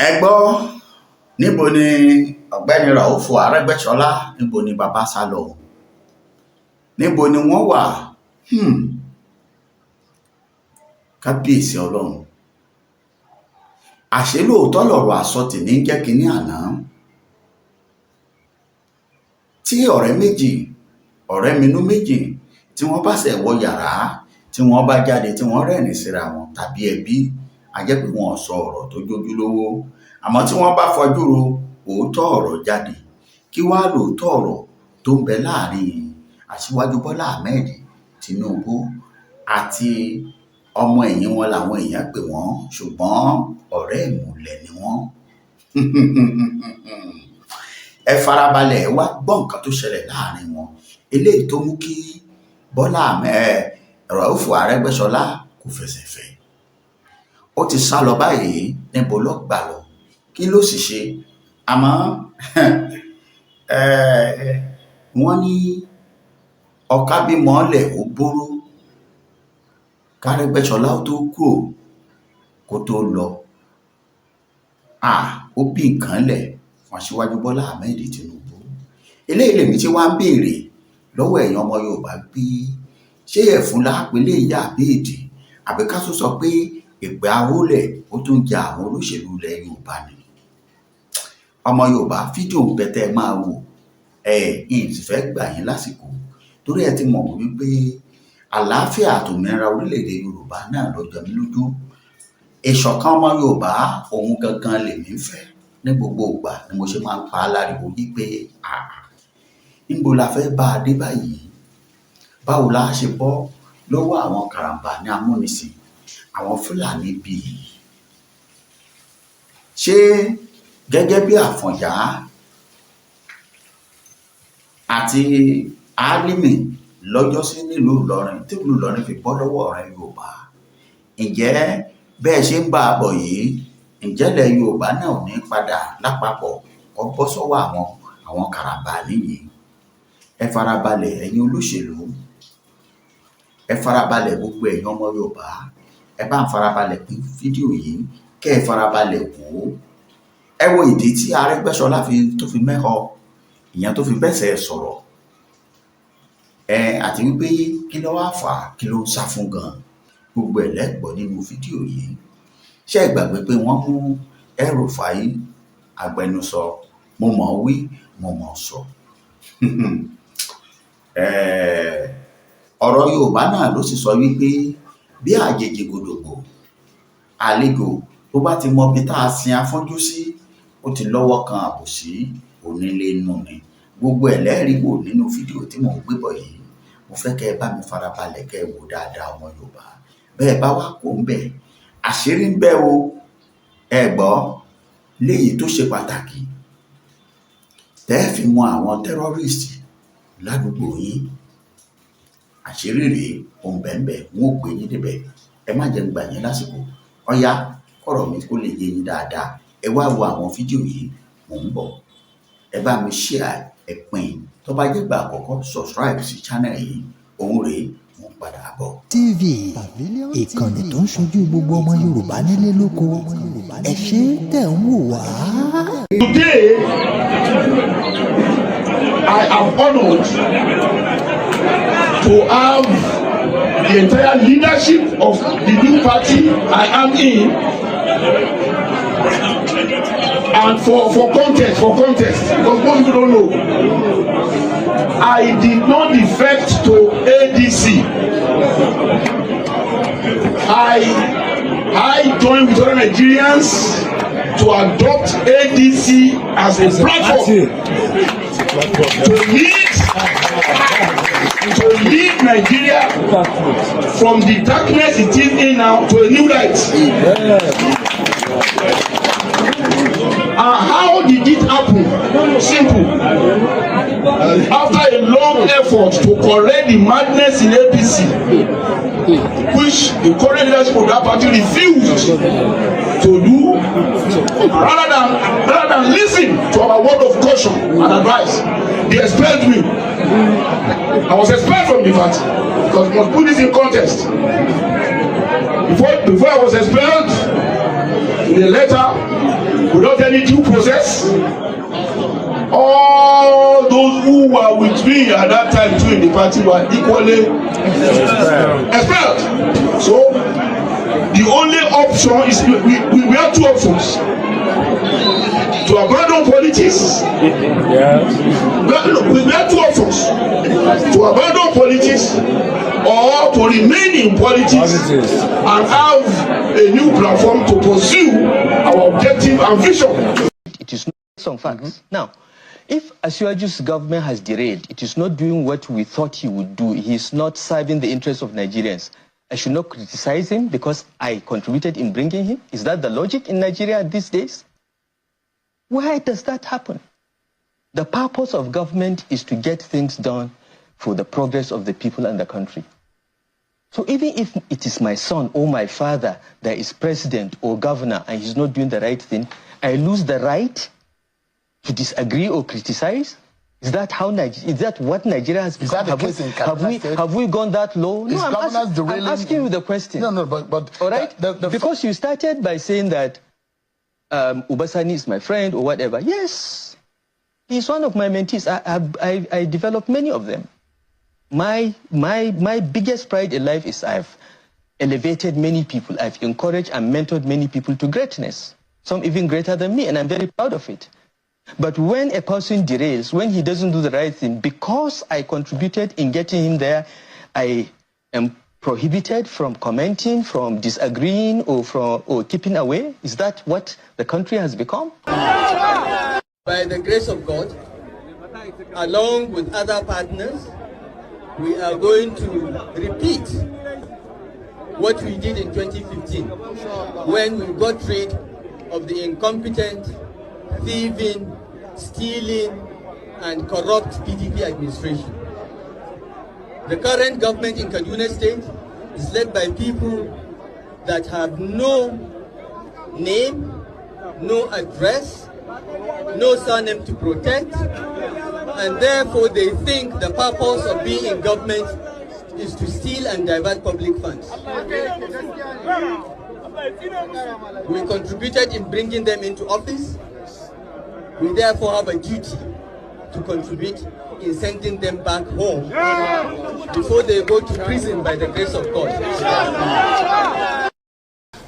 ẹ gbọ́ níbo ni ọ̀gbẹ́ni Rufia Aregbesola níbo ni bàbá sá lọ níbo ni wọ́n wà kábíyèsí ọlọ́run àṣé lóòótọ́ lọ̀rọ̀ àsọtì ní jẹ́ kínní àná tí ọ̀rẹ́ minú méjì tí wọ́n bá ṣẹ̀ wọ yàrá tí wọ́n bá jáde tí wọ́n rẹ́rìn síra wọn tàbí ẹbí a jẹ́ pé wọn sọ ọ̀rọ̀ tó jójúlówó àmọ́ tí wọ́n bá fojú ro òótọ́ ọ̀rọ̀ jáde kí wàá lóòótọ́ ọ̀rọ̀ tó ń bẹ láàrin aṣíwájú Bọ́lá Ahmed Tinubu àti ọmọ ẹ̀yìn wọn làwọn èèyàn pè wọ́n ṣùgbọ́n ọ̀rẹ́ ìmùlẹ̀ ni wọ́n. Ẹ farabalẹ̀ wá gbọ́ nǹkan tó ṣẹlẹ̀ láàrin wọn eléyìí tó mú kí Bọ́lá Rufia Aregbesola kò fẹsẹ̀ fẹ́ ó ti sá lọ báyìí níbo ló gbà lọ kí ló sì ṣe àmọ́ wọ́n ní ọ̀ká bímọ ọ̀lẹ̀ ó bóró k'Aregbesola tó kúrò kó tó lọ ó bí nǹkan lẹ̀ fún aṣíwájú Bọ́lá Ahmed Tinubu eléyìí lèmi tí wàá ń béèrè lọ́wọ́ ẹ̀yin ọmọ Yorùbá pé ṣé ẹ̀fún lápẹ́lẹ́ ìyá àbẹ́ẹ̀dì àbí ká tó sọ pé ìpè àwọlẹ̀ ó tún jẹ àwọn olóṣèlú ilẹ̀ Yorùbá ni ọmọ Yorùbá fídíò ń pẹtẹ máa wò sì fẹ́ gbà yín lásìkò torí ẹ ti mọ̀ wípé àlàáfíà àtòmìnira orílẹ̀-èdè Yorùbá náà ló jẹ mí lójú ìṣọ̀kan ọmọ Yorùbá òun gangan lèmi ń fẹ́ ní gbogbo ìgbà ni mo ṣe máa ń pa á láriwo wípé níbo la fẹ́ bá a dé báyìí báwo la ṣe bọ́ lọ́wọ́ àwọn karambà ní amúnisìn àwọn Fúlàní bíi ṣé gẹ́gẹ́ bí Àfọ̀njá àti Álímì lọ́jọ́sí nílùú Ìlọrin tí ìlú Ìlọrin fi bọ́ lọ́wọ́ ọ̀rẹ́ Yorùbá ǹjẹ́ bẹ́ẹ̀ ṣe ń bá a bọ̀ yìí ǹjẹ́ ilẹ̀ Yorùbá náà ò ní padà lápapọ̀ kó bọ́ sọ́wọ́ àwọn karambà nìyí ẹ farabalẹ̀ ẹ̀yin olóṣèlú ẹ farabalẹ̀ gbogbo ẹ̀yin ọmọ Yorùbá ẹ bá ń farabalẹ̀ pín fídíò yìí kẹ́ ẹ farabalẹ̀ wò ó ẹ wo ìdí tí Aregbesola tó fi mẹ́họ ìyẹn tó fi bẹ́sẹ̀ sọ̀rọ̀ àti wípé kí ló wá fà á kí ló ń sá fún gan gbogbo ẹ̀ lẹ́gbọ̀ọ́ nínú fídíò yìí ṣé ẹ gbàgbé pé wọ́n mú El-Rufai agbẹnusọ mo mọ̀ wí mo mọ̀ sọ ọ̀rọ̀ Yorùbá náà ló sì sọ wípé bí àjèjì gòdògbò àlejò tó bá ti mọ bí tá a sin afọ́jú sí ó ti lọ́wọ́ kan àbòsí onílé nù ni gbogbo ẹ̀ lẹ́rìí wò nínú fídíò tí mò ń gbé bọ̀ yìí mo fẹ́ kẹ́ ẹ bá mi farabalẹ̀ kẹ́ ẹ wò dáadáa ọmọ Yorùbá bẹ́ẹ̀ bá wà kó ń bẹ̀ àṣírí ń bẹ o ẹ gbọ́ léyìí tó ṣe pàtàkì tẹ́ ẹ fi mọ àwọn tẹ́rọ́rìstì ládùúgbò yín àṣírí rèé òun bẹ́ẹ̀ wọn ò gbé yín débẹ̀ ẹ má jẹ́ ń gbà yín lásìkò ọ̀yá kọ̀rọ̀ mi kó lè yé yín dáadáa ẹ wá wo àwọn fídíò yìí mò ń bọ̀ ẹ bá mi share ẹ pín tó bá jẹ́ gbà àkọ́kọ́ subscribe sí channel yìí òun rèé mo padà bọ̀. TV ìkànnì tó ń ṣojú gbogbo ọmọ Yorùbá nílé lóko ẹ ṣé tẹ̀ ń wò wá. Today I am honoured to have the entire leadership of the new party I am in. And for context, because most people don't know, I did not defect to ADC. I joined with other Nigerians to adopt ADC as a platform to lead Nigeria from the darkness it is in now to a new light. How did it happen? Simple. After a long effort to correct the madness in APC, which the current leadership of that party refused to do, rather than listen to our word of caution and advice, they expelled me. I was expelled from the party because we must put this in context. Before I was expelled, in a letter without any due process. All those who were with me at that time too in the party were equally expelled. So the only option is we have two options: to abandon politics. We have two options: to abandon politics or to remain in politics and have a new platform to pursue our objective and vision. It is not some facts. Now, if Asiwaju's government has derailed, it is not doing what we thought he would do, he is not serving the interests of Nigerians, I should not criticize him because I contributed in bringing him? Is that the logic in Nigeria these days? Why does that happen? The purpose of government is to get things done for the progress of the people and the country. So even if it is my son or my father that is president or governor and he's not doing the right thing, I lose the right to disagree or criticize? Is that how is that what Nigeria has become? Have we gone that low? No, I'm asking you the question. No, but all right? Because you started by saying that Ubasani is my friend or whatever. Yes, he's one of my mentees. I developed many of them. My biggest pride in life is I've elevated many people. I've encouraged and mentored many people to greatness. Some even greater than me, and I'm very proud of it. But when a person derails, when he doesn't do the right thing, because I contributed in getting him there, I am prohibited from commenting, from disagreeing, or keeping away? Is that what the country has become? By the grace of God, along with other partners, we are going to repeat what we did in 2015 when we got rid of the incompetent, thieving, stealing, and corrupt PDP administration. The current government in Kaduna State is led by people that have no name, no address, no surname to protect, and therefore they think the purpose of being in government is to steal and divert public funds. We contributed in bringing them into office. We therefore have a duty to contribute in sending them back home before they go to prison by the grace of God.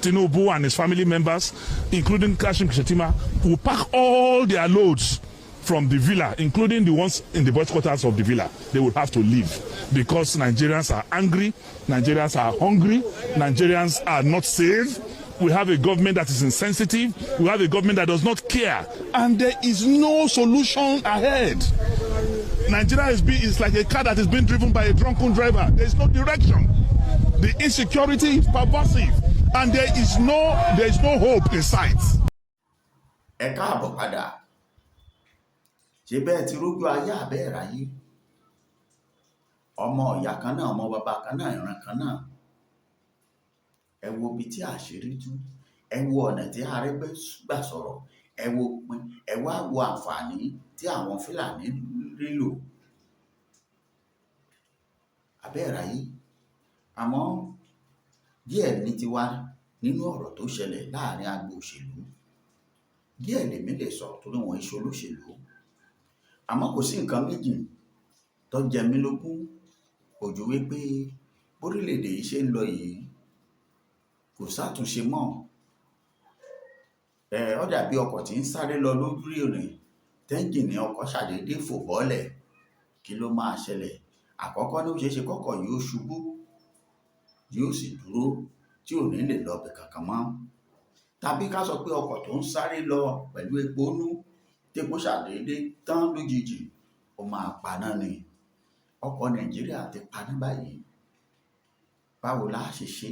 Tinubu and his family members, including Kashim Shettima, will pack all their loads from the villa, including the ones in the boys' quarters of the villa. They will have to leave because Nigerians are angry, Nigerians are hungry, Nigerians are not safe. We have a government that is insensitive. We have a government that does not care. And there is no solution ahead. Nigeria is like a car that is being driven by a drunken driver. There is no direction. The insecurity is pervasive. And there is no hope in sight. Ẹ káàbọ̀ padà. Ṣé bẹ́ẹ̀ ti rójú ayé àbẹ́ ráyé? Ọmọ ìyá kan náà, ọmọ bàbá kan náà, ìran kan náà. Ẹ wo ibi tí àṣírí tú, ẹ wo ọ̀nà tí Aregbesola gbà sọ̀rọ̀, ẹ wo pin, ẹ wá wo àǹfààní tí àwọn Fúlàní rí lò. Àbẹ́ẹ̀ráyé, àmọ́ díẹ̀ ní tiwa nínú ọ̀rọ̀ tó ṣẹlẹ̀ láàrin agbo òṣèlú. Díẹ̀ lèmi lè sọ torí wọn iṣẹ́ olóṣèlú. Àmọ́ kò sí nǹkan méjì tó jẹ mí lógún ojú wípé bórílẹ̀-èdè yìí ṣe ń lọ yìí kò sátúnṣe mọ́. Ó dàbí ọkọ̀ tí ń sáré lọ lójú ìrìn, tẹ́ńjìnì ọkọ̀ ṣàdédé fò bọ́lẹ̀. Kí ló máa ṣẹlẹ̀? Àkọ́kọ́ ní ó ṣeé ṣe kọ́kọ́ yóò ṣubú, yóò sì dúró tí ò ní lè lọ bẹ̀ kankan mọ́. Tàbí ká sọ pé ọkọ̀ tó ń sáré lọ pẹ̀lú epo nú, tépo ṣàdédé tán lójijì, ó máa paná ni. Ọkọ̀ Nàìjíríà ti paná báyìí. Báwo la ṣe ṣe?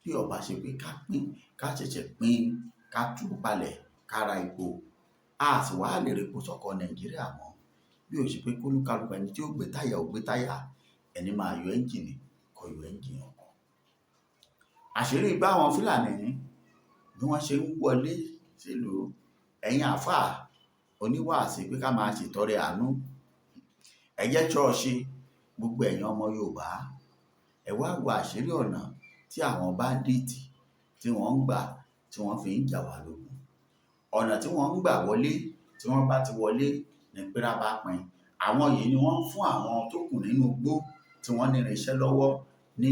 Bí ó bá ṣe pé ká pín, ká ṣẹ̀ṣẹ̀ pín, ká tú palẹ̀, ká ra epo. A sì wá lè repo sọ́kọ̀ Nàìjíríà mọ́. Bí ó ṣe pé kólúkálùkù ẹni tí ó gbé táyà ó gbé táyà, ẹni máa yọ ẹ́ńjìnì kó yọ ẹ́ńjìnì ọkọ̀. Àṣírí bá àwọn Fúlàní bí wọ́n ṣe ń wọlé sílùú. Ẹ̀yin àáfàá oníwàásí pé ká máa ṣètọrẹ àánú. Ẹ jẹ́ ṣọ́ọ̀ṣì gbogbo ẹ̀yin ọmọ Yorùbá. Ẹ wá wo àṣírí ọ̀nà tí àwọn báńdíìtì tí wọ́n ń gbà tí wọ́n fi ń jà wá lógun. ọ̀nà tí wọ́n ń gbà wọlé tí wọ́n bá ti wọlé ní pẹ́rà bá pin. Àwọn yìí ni wọ́n ń fún àwọn tó kù nínú igbó tí wọ́n ní irinṣẹ́ lọ́wọ́ ní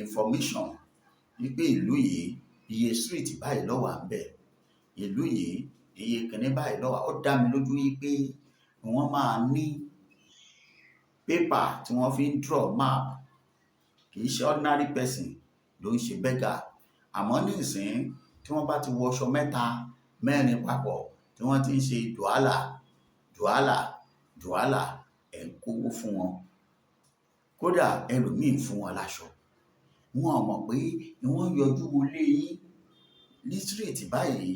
information wípé ìlú yìí iye street báyìí ló wà ńbẹ̀, ìlú yìí iye kìíní báyìí ló wà. Ó dá mi lójú wípé wọ́n máa ní pépà tí wọ́n fi ń draw map. Kì í ṣe ordinary person ló ń ṣe beggar. Àmọ́ ní ìsìn tí wọ́n bá ti wọṣọ mẹ́ta mẹ́rin papọ̀ tí wọ́n ti ń ṣe dùhálà ẹ̀ ń kówó fún wọn. Kódà ẹlòmíì fún wọn láṣọ. Wọn ò mọ̀ pé wọ́n yọjú wọlé yín ní street báyìí.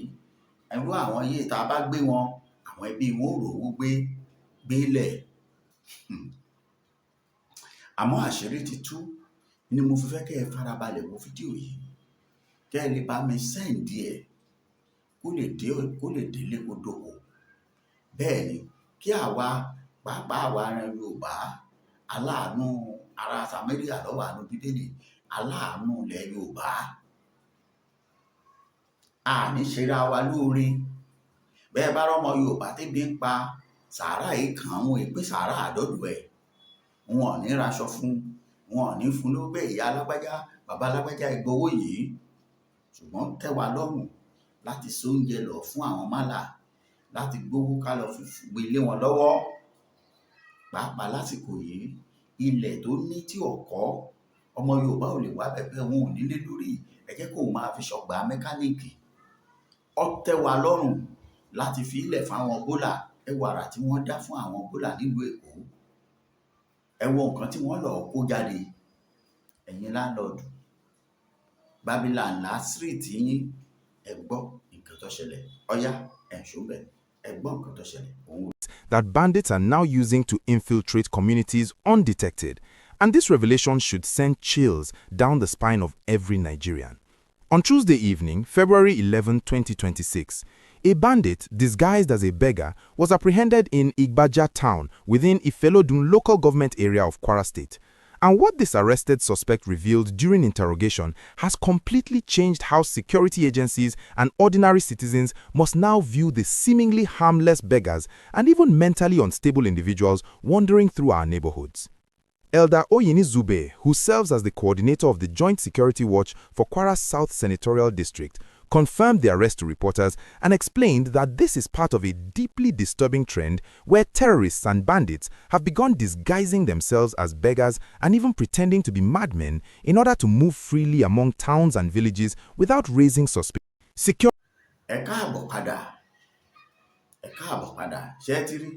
Ẹrú àwọn yìí tá a bá gbé wọn, àwọn ẹbí wọn ò rówó gbélẹ̀. Àmọ́ àṣírí ti tú ni mo fi fẹ́ kẹ́ ẹ farabalẹ̀ wo fídíò yìí. Kẹ́ ẹ lè bá mi send ẹ̀ kó lè délé kó dóko. Bẹ́ẹ̀ ni kí àwa pàápàá àwa ará Yorùbá aláàánú ará Samaria lọ́wọ́ àánú Bíbélì, aláàánú ilẹ̀ Yorùbá. Àní ṣera wa lóore. Bẹ́ẹ̀ bá rọ́mọ Yorùbá tébi ń pa sàárà yìí kan àwọn èpè sàárà àdọ́dọ̀ ẹ̀. Wọn ò ní raṣọ fún, wọn ò ní fún lówó bẹ́ẹ̀ ìyá alágbájá bàbá alágbájá ìgbowó yìí. Ṣùgbọ́n tẹ́ wa lọ́rùn láti so oúnjẹ lọ fún àwọn málà, láti gbówó ká lọ fi gbé lé wọn lọ́wọ́. Pàápàá lásìkò yìí ilẹ̀ tó ní tí ọ̀kọ́ ọmọ Yorùbá ò lè wá pẹpẹ wọn ò nílé lórí. Ẹ jẹ́ kó máa fi ṣọgbà mẹkáníìkì. Ó tẹ́ wa lọ́rùn láti fi ilẹ̀ fáwọn bólà. Ẹ wo àrà tí wọ́n dá fún àwọn bólà nílùú Èkó. Ẹ wo nǹkan tí wọ́n lọ kó jáde. Ẹ̀yin láńlọ́ọ̀dù Babylon ńlá street yín, ẹ gbọ́ nǹkan tó ṣẹlẹ̀. Ọ̀yá ẹ̀ ṣùgbọ́n ẹ gbọ́ nǹkan tó ṣẹlẹ̀. That bandits are now using to infiltrate communities undetected, and this revelation should send chills down the spine of every Nigerian. On Tuesday evening, February 11, 2026, a bandit disguised as a beggar was apprehended in Igbaja town within Ifelodun local government area of Kwara State. And what this arrested suspect revealed during interrogation has completely changed how security agencies and ordinary citizens must now view the seemingly harmless beggars and even mentally unstable individuals wandering through our neighborhoods. Elder Oyini Zube, who serves as the coordinator of the Joint Security Watch for Kwara South Senatorial District, confirmed the arrest to reporters and explained that this is part of a deeply disturbing trend where terrorists and bandits have begun disguising themselves as beggars and even pretending to be madmen in order to move freely among towns and villages without raising suspicion. Ẹ káàbọ̀ padà, ṣé ti rí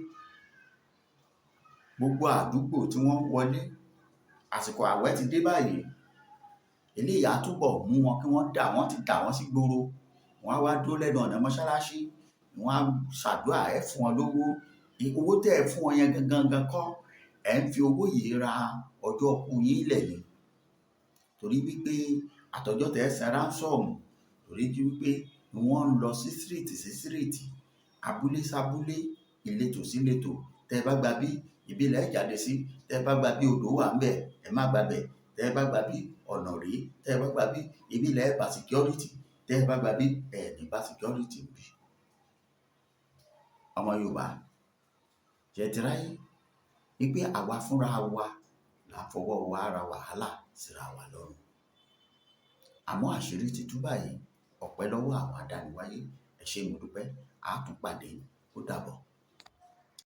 gbogbo àdúgbò tí wọ́n wọlé àsìkò àwẹ̀ ti dé báyìí. Eléyìí á túbọ̀ mú wọn kí wọ́n ti dà wọ́n sí gbòòrò. Wọ́n á wá dúró lẹ́nu ọ̀nà mọ́ṣáláṣí. Wọ́n á ṣàdúrà ẹ fún wọn lówó. Owó tẹ́ ẹ fún wọn yẹn gangan kọ́. Ẹ ń fi owó yìí ra ọjọ́ ọkú yín lẹ̀ ni. Torí wípé àtọjọ́ tẹ́ ẹ san ránsọ̀mù. Torí wípé wọ́n ń lọ sí street, abúlé sábúlé, ìletò sí ìletò. Tẹ́ ẹ bá gba bí ìbílẹ̀ ẹ jáde sí, tẹ́ ẹ bá gba bí odò wà ńbẹ̀, ẹ má gba bẹ̀. Tẹ́ ẹ bá gba bí ọ̀nà rí, tẹ́ ẹ bá gba bí ìbílẹ̀ ẹ bá security, tẹ́ ẹ bá gba bí ní bá security bí. Ọmọ Yorùbá jẹ́ ti ráyé wípé àwa fúnra wa là fọwọ́ wa ara wàhálà síra wa lọ́rùn. Àmọ́ àṣírí ti tú báyìí. Ọpẹ́ lọ́wọ́ àwọn adániwáyé. Ẹ ṣé mo dúpẹ́. A tún pàdé. Ó dàbọ̀.